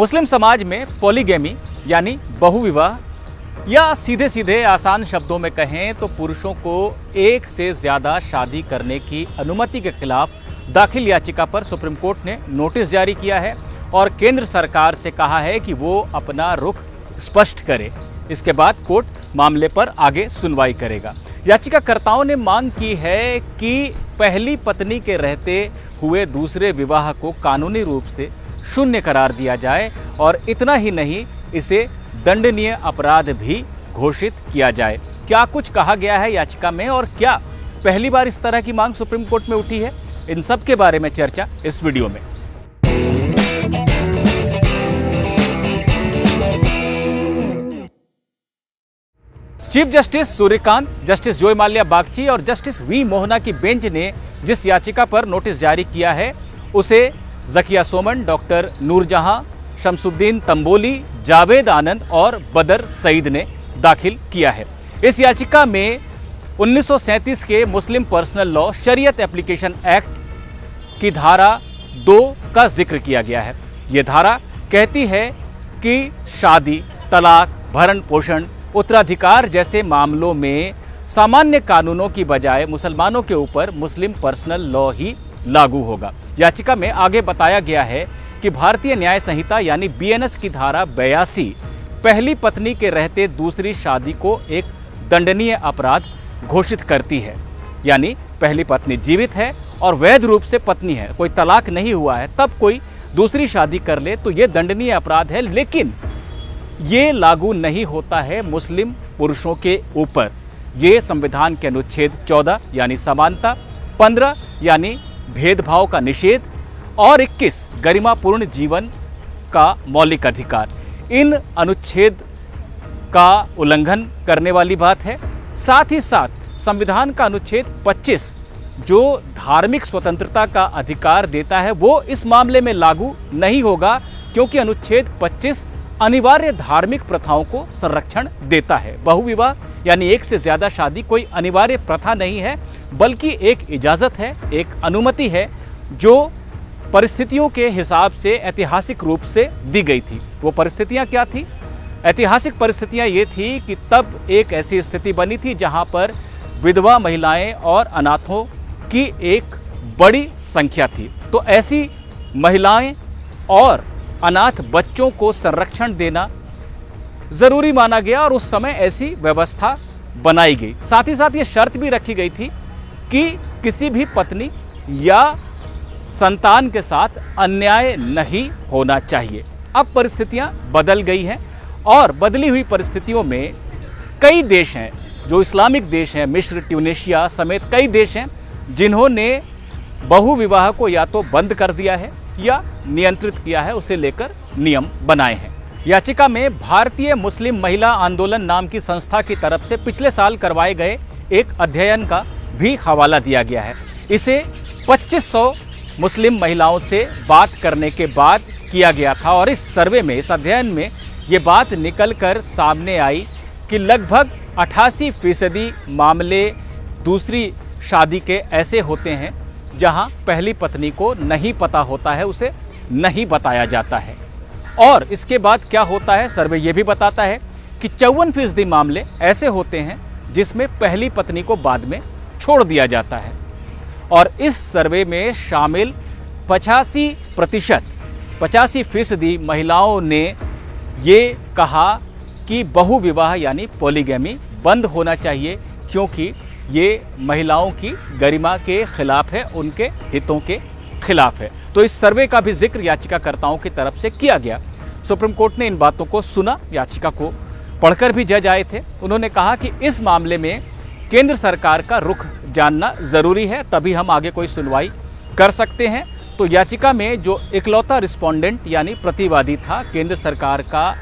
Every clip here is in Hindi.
मुस्लिम समाज में पॉलीगैमी यानी बहुविवाह या सीधे सीधे आसान शब्दों में कहें तो पुरुषों को एक से ज्यादा शादी करने की अनुमति के खिलाफ दाखिल याचिका पर सुप्रीम कोर्ट ने नोटिस जारी किया है और केंद्र सरकार से कहा है कि वो अपना रुख स्पष्ट करे। इसके बाद कोर्ट मामले पर आगे सुनवाई करेगा। याचिकाकर्ताओं ने मांग की है कि पहली पत्नी के रहते हुए दूसरे विवाह को कानूनी रूप से शून्य करार दिया जाए और इतना ही नहीं, इसे दंडनीय अपराध भी घोषित किया जाए। क्या कुछ कहा गया है याचिका में और क्या पहली बार इस तरह की मांग सुप्रीम कोर्ट में उठी है, इन सब के बारे में चर्चा इस वीडियो में। चीफ जस्टिस सूर्यकांत, जस्टिस जोय माल्या बागची और जस्टिस वी मोहना की बेंच ने जिस याचिका पर नोटिस जारी किया है उसे ज़किया सोमन, डॉक्टर नूरजहां, शमसुद्दीन तंबोली, जावेद आनंद और बदर सईद ने दाखिल किया है। इस याचिका में 1937 के मुस्लिम पर्सनल लॉ शरीयत एप्लीकेशन एक्ट की धारा 2 का जिक्र किया गया है। ये धारा कहती है कि शादी, तलाक, भरण पोषण, उत्तराधिकार जैसे मामलों में सामान्य कानूनों की बजाय मुसलमानों के ऊपर मुस्लिम पर्सनल लॉ ही लागू होगा। याचिका में आगे बताया गया है कि भारतीय न्याय संहिता यानी बीएनएस की धारा 82 पहली पत्नी के रहते दूसरी शादी को एक दंडनीय अपराध घोषित करती है। यानी पहली पत्नी जीवित है और वैध रूप से पत्नी है, कोई तलाक नहीं हुआ है, तब कोई दूसरी शादी कर ले तो यह दंडनीय अपराध है। लेकिन ये लागू नहीं होता है मुस्लिम पुरुषों के ऊपर। ये संविधान के अनुच्छेद 14 यानी समानता, 15 यानी भेदभाव का निषेध और 21 गरिमापूर्ण जीवन का मौलिक अधिकार, इन अनुच्छेद का उल्लंघन करने वाली बात है। साथ ही साथ संविधान का अनुच्छेद 25 जो धार्मिक स्वतंत्रता का अधिकार देता है वो इस मामले में लागू नहीं होगा, क्योंकि अनुच्छेद 25 अनिवार्य धार्मिक प्रथाओं को संरक्षण देता है। बहुविवाह यानी एक से ज्यादा शादी कोई अनिवार्य प्रथा नहीं है, बल्कि एक इजाजत है, एक अनुमति है जो परिस्थितियों के हिसाब से ऐतिहासिक रूप से दी गई थी। वो परिस्थितियां क्या थी? ऐतिहासिक परिस्थितियां ये थी कि तब एक ऐसी स्थिति बनी थी जहां पर विधवा महिलाएं और अनाथों की एक बड़ी संख्या थी। तो ऐसी महिलाएं और अनाथ बच्चों को संरक्षण देना जरूरी माना गया और उस समय ऐसी व्यवस्था बनाई गई। साथ ही साथ ये शर्त भी रखी गई थी कि किसी भी पत्नी या संतान के साथ अन्याय नहीं होना चाहिए। अब परिस्थितियां बदल गई हैं और बदली हुई परिस्थितियों में कई देश हैं जो इस्लामिक देश हैं, मिस्र, ट्यूनीशिया समेत कई देश हैं जिन्होंने बहुविवाह को या तो बंद कर दिया है या नियंत्रित किया है, उसे लेकर नियम बनाए हैं। याचिका में भारतीय मुस्लिम महिला आंदोलन नाम की संस्था की तरफ से पिछले साल करवाए गए एक अध्ययन का भी हवाला दिया गया है। इसे 2500 मुस्लिम महिलाओं से बात करने के बाद किया गया था और इस सर्वे में, इस अध्ययन में ये बात निकल कर सामने आई कि लगभग 88% मामले दूसरी शादी के ऐसे होते हैं जहां पहली पत्नी को नहीं पता होता है, उसे नहीं बताया जाता है। और इसके बाद क्या होता है, सर्वे ये भी बताता है कि 54% मामले ऐसे होते हैं जिसमें पहली पत्नी को बाद में छोड़ दिया जाता है। और इस सर्वे में शामिल 85% महिलाओं ने ये कहा कि बहुविवाह यानी पॉलीगैमी बंद होना चाहिए, क्योंकि ये महिलाओं की गरिमा के खिलाफ है, उनके हितों के खिलाफ है। तो इस सर्वे का भी जिक्र याचिकाकर्ताओं की तरफ से किया गया। सुप्रीम कोर्ट ने इन बातों को सुना, याचिका को पढ़कर भी जज आए थे। उन्होंने कहा कि इस मामले में केंद्र सरकार का रुख जानना जरूरी है, तभी हम आगे कोई सुनवाई कर सकते हैं। तो याचिका में जो इकलौता रिस्पोंडेंट यानी प्रतिवादी था, केंद्र सरकार का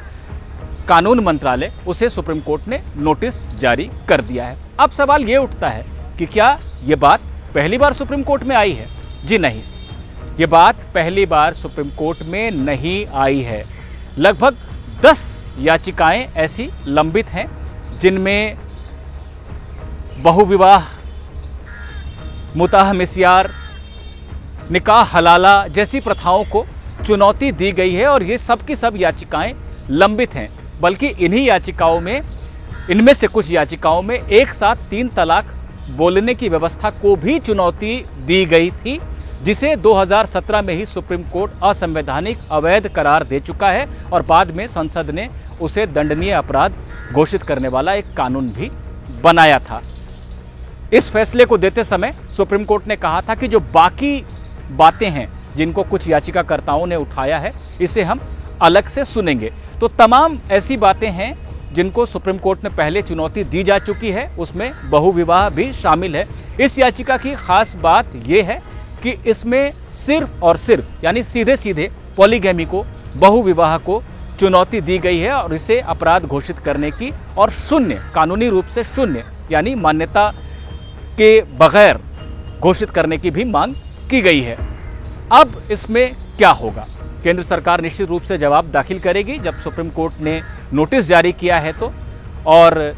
कानून मंत्रालय, उसे सुप्रीम कोर्ट ने नोटिस जारी कर दिया है। अब सवाल ये उठता है कि क्या ये बात पहली बार सुप्रीम कोर्ट में आई है? जी नहीं, ये बात पहली बार सुप्रीम कोर्ट में नहीं आई है। लगभग 10 याचिकाएं ऐसी लंबित हैं जिनमें बहुविवाह, मुताह मिस्यार, निकाह हलाला जैसी प्रथाओं को चुनौती दी गई है और ये सब की सब याचिकाएं लंबित हैं। बल्कि इन्हीं याचिकाओं में, इनमें से कुछ याचिकाओं में एक साथ 3 तलाक बोलने की व्यवस्था को भी चुनौती दी गई थी, जिसे 2017 में ही सुप्रीम कोर्ट असंवैधानिक, अवैध करार दे चुका है और बाद में संसद ने उसे दंडनीय अपराध घोषित करने वाला एक कानून भी बनाया था। इस फैसले को देते समय सुप्रीम कोर्ट ने कहा था कि जो बाकी बातें हैं जिनको कुछ याचिकाकर्ताओं ने उठाया है, इसे हम अलग से सुनेंगे। तो तमाम ऐसी बातें हैं जिनको सुप्रीम कोर्ट ने पहले चुनौती दी जा चुकी है, उसमें बहुविवाह भी शामिल है। इस याचिका की खास बात यह है कि इसमें सिर्फ और सिर्फ यानी सीधे सीधे पॉलीगैमी को, बहुविवाह को चुनौती दी गई है और इसे अपराध घोषित करने की और शून्य, कानूनी रूप से शून्य यानी मान्यता के बगैर घोषित करने की भी मांग की गई है। अब इसमें क्या होगा? केंद्र सरकार निश्चित रूप से जवाब दाखिल करेगी जब सुप्रीम कोर्ट ने नोटिस जारी किया है तो। और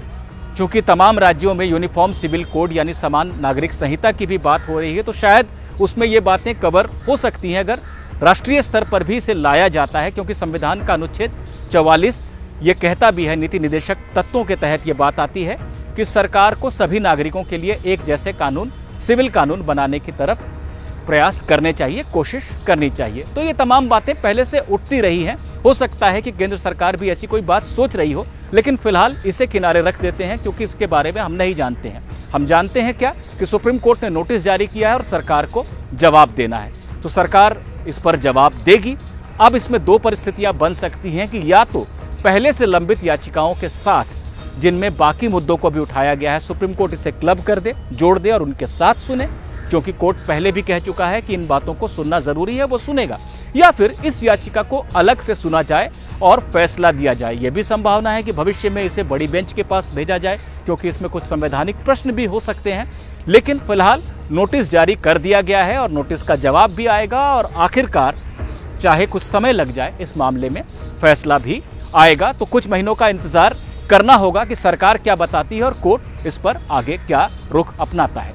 चूंकि तमाम राज्यों में यूनिफॉर्म सिविल कोड यानी समान नागरिक संहिता की भी बात हो रही है, तो शायद उसमें ये बातें कवर हो सकती हैं अगर राष्ट्रीय स्तर पर भी इसे लाया जाता है, क्योंकि संविधान का अनुच्छेद 44 ये कहता भी है, नीति निदेशक तत्वों के तहत ये बात आती है कि सरकार को सभी नागरिकों के लिए एक जैसे कानून, सिविल कानून बनाने की तरफ प्रयास करने चाहिए, कोशिश करनी चाहिए। तो ये तमाम बातें पहले से उठती रही हैं। हो सकता है कि केंद्र सरकार भी ऐसी कोई बात सोच रही हो, लेकिन फिलहाल इसे किनारे रख देते हैं क्योंकि इसके बारे में हम नहीं जानते हैं। हम जानते हैं क्या कि सुप्रीम कोर्ट ने नोटिस जारी किया है और सरकार को जवाब देना है, तो सरकार इस पर जवाब देगी। अब इसमें 2 परिस्थितियां बन सकती हैं कि या तो पहले से लंबित याचिकाओं के साथ जिनमें बाकी मुद्दों को भी उठाया गया है, सुप्रीम कोर्ट इसे क्लब कर दे, जोड़ दे और उनके साथ सुने, क्योंकि कोर्ट पहले भी कह चुका है कि इन बातों को सुनना जरूरी है, वो सुनेगा। या फिर इस याचिका को अलग से सुना जाए और फैसला दिया जाए। यह भी संभावना है कि भविष्य में इसे बड़ी बेंच के पास भेजा जाए, क्योंकि इसमें कुछ संवैधानिक प्रश्न भी हो सकते हैं। लेकिन फिलहाल नोटिस जारी कर दिया गया है और नोटिस का जवाब भी आएगा और आखिरकार चाहे कुछ समय लग जाए, इस मामले में फैसला भी आएगा। तो कुछ महीनों का इंतजार करना होगा कि सरकार क्या बताती है और कोर्ट इस पर आगे क्या रुख अपनाता है।